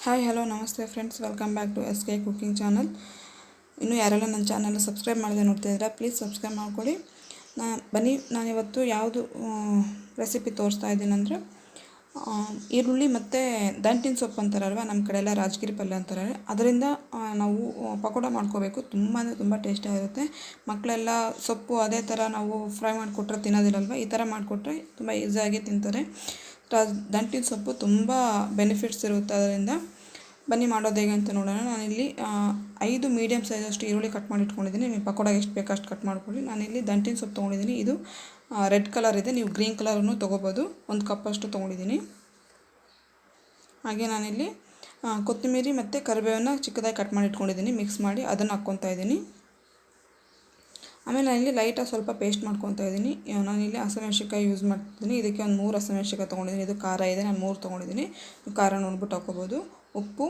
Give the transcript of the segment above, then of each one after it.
Hi hello ನಮಸ್ತೆ friends, welcome back to SK cooking channel. ಇನ್ನೂ ಯಾರೆಲ್ಲ ನನ್ನ ಚಾನಲ್ ಸಬ್ಸ್ಕ್ರೈಬ್ ಮಾಡದೆ ನೋಡ್ತಾ ಇದ್ದೀರಾ, ಪ್ಲೀಸ್ ಸಬ್ಸ್ಕ್ರೈಬ್ ಮಾಡ್ಕೊಳ್ಳಿ. ಬನ್ನಿ, ನಾನಿವತ್ತು ಯಾವುದು ರೆಸಿಪಿ ತೋರಿಸ್ತಾ ಇದ್ದೀನಿ ಅಂದರೆ ಈರುಳ್ಳಿ ಮತ್ತು ದಂಟಿನ ಸೊಪ್ಪು ಅಂತಾರಲ್ವ, ನಮ್ಮ ಕಡೆ ಎಲ್ಲ ರಾಜಗಿರಿ ಪಲ್ಯ ಅಂತಾರೆ. ಅದರಿಂದ ನಾವು ಪಕೋಡ ಮಾಡ್ಕೋಬೇಕು. ತುಂಬ ಅಂದರೆ ತುಂಬ ಟೇಸ್ಟಿಯಾಗಿರುತ್ತೆ. ಮಕ್ಕಳೆಲ್ಲ ಸೊಪ್ಪು ಅದೇ ಥರ ನಾವು ಫ್ರೈ ಮಾಡಿಕೊಟ್ರೆ ತಿನ್ನೋದಿಲ್ಲಲ್ವ, ಈ ಥರ ಮಾಡಿಕೊಟ್ರೆ ತುಂಬ ಈಸಿಯಾಗಿ ತಿಂತಾರೆ. ದಂಟಿನ ಸೊಪ್ಪು ತುಂಬ ಬೆನಿಫಿಟ್ಸ್ ಇರುತ್ತೆ ಅದರಿಂದ. ಬನ್ನಿ ಮಾಡೋದು ಹೇಗೆ ಅಂತ ನೋಡೋಣ. ನಾನಿಲ್ಲಿ 5 ಮೀಡಿಯಮ್ ಸೈಜಷ್ಟು ಈರುಳ್ಳಿ ಕಟ್ ಮಾಡಿ ಇಟ್ಕೊಂಡಿದ್ದೀನಿ. ನೀವು ಪಕೋಡಾಗೆ ಎಷ್ಟು ಬೇಕೋ ಅಷ್ಟು ಕಟ್ ಮಾಡ್ಕೊಳ್ಳಿ. ನಾನಿಲ್ಲಿ ದಂಟಿನ ಸೊಪ್ಪು ತೊಗೊಂಡಿದ್ದೀನಿ. ಇದು ರೆಡ್ ಕಲರ್ ಇದೆ, ನೀವು ಗ್ರೀನ್ ಕಲರನ್ನು ತೊಗೋಬೋದು. 1 ಕಪ್ಪಷ್ಟು ತೊಗೊಂಡಿದ್ದೀನಿ. ಹಾಗೆ ನಾನಿಲ್ಲಿ ಕೊತ್ತಂಬರಿ ಮತ್ತು ಕರಿಬೇವನ್ನು ಚಿಕ್ಕದಾಗಿ ಕಟ್ ಮಾಡಿ ಇಟ್ಕೊಂಡಿದ್ದೀನಿ. ಮಿಕ್ಸ್ ಮಾಡಿ ಅದನ್ನು ಹಾಕ್ಕೊತಾ ಇದ್ದೀನಿ. ಆಮೇಲೆ ನಾನಿಲ್ಲಿ ಲೈಟಾಗಿ ಸ್ವಲ್ಪ ಪೇಸ್ಟ್ ಮಾಡ್ಕೊತಾ ಇದ್ದೀನಿ. ನಾನಿಲ್ಲಿ ಹಸಿಮೆಣ್ಸಿನ್ಕಾಯಿ ಯೂಸ್ ಮಾಡ್ತಿದ್ದೀನಿ. ಇದಕ್ಕೆ ಒಂದು 3 ಹಸಿಮೆಣ್ಸಿನ್ಕಾಯಿ ತೊಗೊಂಡಿದ್ದೀನಿ. ಇದು ಖಾರ ಇದೆ, ನಾನು 3 ತೊಗೊಂಡಿದ್ದೀನಿ. ನೀವು ಖಾರ ನೋಡ್ಬಿಟ್ಟು ಹಾಕ್ಕೋಬೋದು. ಉಪ್ಪು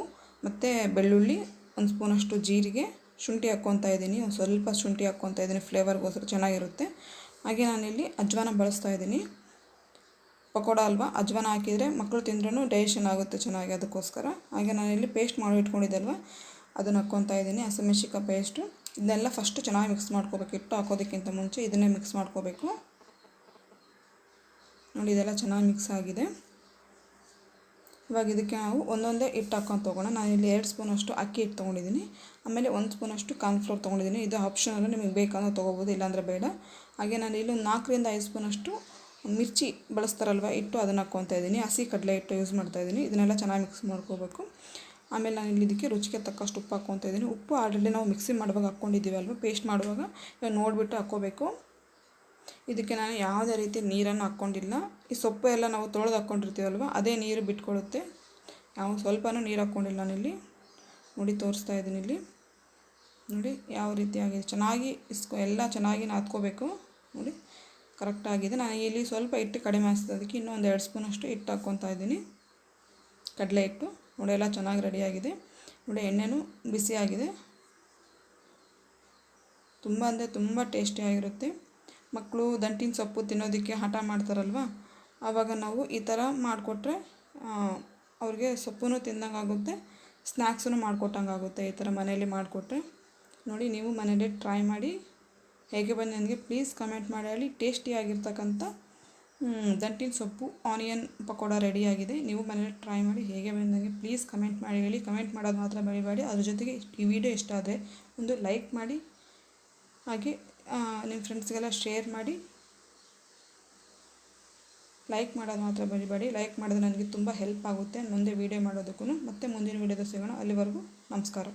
ಮತ್ತು ಬೆಳ್ಳುಳ್ಳಿ, 1 ಸ್ಪೂನಷ್ಟು ಜೀರಿಗೆ, ಶುಂಠಿ ಹಾಕ್ಕೊತಾ ಇದ್ದೀನಿ. ಒಂದು ಸ್ವಲ್ಪ ಶುಂಠಿ ಹಾಕ್ಕೊತಾ ಇದ್ದೀನಿ, ಫ್ಲೇವರ್ಗೋಸ್ಕರ ಚೆನ್ನಾಗಿರುತ್ತೆ. ಹಾಗೆ ನಾನಿಲ್ಲಿ ಅಜ್ವಾನ ಬಳಸ್ತಾ ಇದ್ದೀನಿ. ಪಕೋಡ ಅಲ್ವಾ, ಅಜ್ವಾನ ಹಾಕಿದರೆ ಮಕ್ಕಳು ತಿಂದ್ರೂ ಡೈಜೆಷನ್ ಆಗುತ್ತೆ ಚೆನ್ನಾಗಿ, ಅದಕ್ಕೋಸ್ಕರ. ಹಾಗೆ ನಾನಿಲ್ಲಿ ಪೇಸ್ಟ್ ಮಾಡಿ ಇಟ್ಕೊಂಡಿದ್ದಲ್ವ, ಅದನ್ನು ಹಾಕ್ಕೊತಾ ಇದ್ದೀನಿ, ಹಸಿಮೆಣ್ಸಿನ್ಕಾಯಿ ಪೇಸ್ಟು. ಇದನ್ನೆಲ್ಲ ಫಸ್ಟು ಚೆನ್ನಾಗಿ ಮಿಕ್ಸ್ ಮಾಡ್ಕೋಬೇಕು. ಹಿಟ್ಟು ಹಾಕೋದಕ್ಕಿಂತ ಮುಂಚೆ ಇದನ್ನೇ ಮಿಕ್ಸ್ ಮಾಡ್ಕೋಬೇಕು. ನೋಡಿ, ಇದೆಲ್ಲ ಚೆನ್ನಾಗಿ ಮಿಕ್ಸ್ ಆಗಿದೆ. ಇವಾಗ ಇದಕ್ಕೆ ನಾವು ಒಂದೊಂದೇ ಹಿಟ್ಟು ಹಾಕ್ಕೊಂಡು ತೊಗೋಣ. ನಾನಿಲ್ಲಿ 2 ಸ್ಪೂನಷ್ಟು ಅಕ್ಕಿ ಹಿಟ್ಟು ತೊಗೊಂಡಿದ್ದೀನಿ. ಆಮೇಲೆ 1 ಸ್ಪೂನಷ್ಟು ಕಾರ್ನ್ಫ್ಲೋರ್ ತೊಗೊಂಡಿದ್ದೀನಿ. ಇದು ಆಪ್ಷನಲ್, ನಿಮಗೆ ಬೇಕಂದ್ರೆ ತೊಗೋಬೋದು, ಇಲ್ಲಾಂದರೆ ಬೇಡ. ಹಾಗೆ ನಾನು ಇಲ್ಲಿ 4 ರಿಂದ 5 ಸ್ಪೂನಷ್ಟು ಮಿರ್ಚಿ ಬಳಸ್ತಾರಲ್ವ ಹಿಟ್ಟು, ಅದನ್ನು ಹಾಕ್ಕೊತಾ ಇದ್ದೀನಿ. ಹಸಿ ಕಡಲೆ ಹಿಟ್ಟು ಯೂಸ್ ಮಾಡ್ತಾಯಿದ್ದೀನಿ. ಇದನ್ನೆಲ್ಲ ಚೆನ್ನಾಗಿ ಮಿಕ್ಸ್ ಮಾಡ್ಕೋಬೇಕು. ಆಮೇಲೆ ನಾನು ಇಲ್ಲಿ ಇದಕ್ಕೆ ರುಚಿಗೆ ತಕ್ಕಷ್ಟು ಉಪ್ಪು ಹಾಕ್ಕೊತಾ ಇದ್ದೀನಿ. ಉಪ್ಪು ಆಲ್ರೆಡಿ ನಾವು ಮಿಕ್ಸಿ ಮಾಡುವಾಗ ಹಾಕ್ಕೊಂಡಿದ್ದೀವಿ ಅಲ್ವ, ಪೇಸ್ಟ್ ಮಾಡುವಾಗ. ಇವಾಗ ನೋಡಿಬಿಟ್ಟು ಹಾಕ್ಕೋಬೇಕು. ಇದಕ್ಕೆ ನಾನು ಯಾವುದೇ ರೀತಿ ನೀರನ್ನು ಹಾಕ್ಕೊಂಡಿಲ್ಲ. ಈ ಸೊಪ್ಪು ಎಲ್ಲ ನಾವು ತೊಳೆದು ಹಾಕ್ಕೊಂಡಿರ್ತೀವಲ್ವ, ಅದೇ ನೀರು ಬಿಟ್ಕೊಳ್ಳುತ್ತೆ. ಯಾವ ಸ್ವಲ್ಪನೂ ನೀರು ಹಾಕ್ಕೊಂಡಿಲ್ಲ ನಾನಿಲ್ಲಿ. ನೋಡಿ, ತೋರಿಸ್ತಾ ಇದ್ದೀನಿ ಇಲ್ಲಿ. ನೋಡಿ ಯಾವ ರೀತಿಯಾಗಿದೆ, ಚೆನ್ನಾಗಿ ಎಲ್ಲ ಚೆನ್ನಾಗಿ ನಾದ್ಕೋಬೇಕು. ನೋಡಿ, ಕರೆಕ್ಟಾಗಿದೆ. ನಾನು ಇಲ್ಲಿ ಸ್ವಲ್ಪ ಹಿಟ್ಟು ಕಡಿಮೆ ಹಾಕ್ಸೋದಕ್ಕೆ ಇನ್ನೂ ಒಂದು 2 ಸ್ಪೂನಷ್ಟು ಹಿಟ್ಟು ಹಾಕ್ಕೊತಾ ಇದ್ದೀನಿ, ಕಡಲೆ ಹಿಟ್ಟು. ನೋಡಿ, ಎಲ್ಲ ಚೆನ್ನಾಗಿ ರೆಡಿಯಾಗಿದೆ. ನೋಡಿ, ಎಣ್ಣೆನೂ ಬಿಸಿಯಾಗಿದೆ. ತುಂಬ ಅಂದರೆ ತುಂಬ ಟೇಸ್ಟಿಯಾಗಿರುತ್ತೆ. ಮಕ್ಕಳು ದಂಟಿನ ಸೊಪ್ಪು ತಿನ್ನೋದಕ್ಕೆ ಹಠ ಮಾಡ್ತಾರಲ್ವ, ಆವಾಗ ನಾವು ಈ ಥರ ಮಾಡಿಕೊಟ್ರೆ ಅವ್ರಿಗೆ ಸೊಪ್ಪು ತಿಂದಂಗೆ ಆಗುತ್ತೆ, ಸ್ನ್ಯಾಕ್ಸೂ ಮಾಡಿಕೊಟ್ಟಂಗೆ ಆಗುತ್ತೆ. ಈ ಥರ ಮನೆಯಲ್ಲಿ ಮಾಡಿಕೊಟ್ರೆ ನೋಡಿ, ನೀವು ಮನೇಲಿ ಟ್ರೈ ಮಾಡಿ. ಹೇಗೆ ಬಂದು ನನಗೆ ಪ್ಲೀಸ್ ಕಮೆಂಟ್ ಮಾಡಿ ಹೇಳಿ. ಟೇಸ್ಟಿಯಾಗಿರ್ತಕ್ಕಂಥ ದಂಟಿನ ಸೊಪ್ಪು ಆನಿಯನ್ ಪಕೋಡ ರೆಡಿಯಾಗಿದೆ. ನೀವು ಮನೇಲಿ ಟ್ರೈ ಮಾಡಿ. ಹೇಗೆ ಬಂದು ನನಗೆ ಪ್ಲೀಸ್ ಕಮೆಂಟ್ ಮಾಡಿ ಹೇಳಿ. ಕಮೆಂಟ್ ಮಾಡೋದು ಮಾತ್ರ ಮರಿಬೇಡಿ. ಅದ್ರ ಜೊತೆಗೆ ಈ ವಿಡಿಯೋ ಇಷ್ಟ ಆದರೆ ಒಂದು ಲೈಕ್ ಮಾಡಿ. ಹಾಗೆ ನಿಮ್ಮ ಫ್ರೆಂಡ್ಸ್ಗೆಲ್ಲ ಶೇರ್ ಮಾಡಿ. ಲೈಕ್ ಮಾಡೋದು ಮಾತ್ರ ಮರಿಬೇಡಿ. ಲೈಕ್ ಮಾಡಿದ್ರೆ ನನಗೆ ತುಂಬ ಹೆಲ್ಪ್ ಆಗುತ್ತೆ ಮುಂದೆ ವೀಡಿಯೋ ಮಾಡೋದಕ್ಕೂ. ಮತ್ತೆ ಮುಂದಿನ ವೀಡಿಯೋದ ಸಿಗೋಣ. ಅಲ್ಲಿವರೆಗೂ ನಮಸ್ಕಾರ.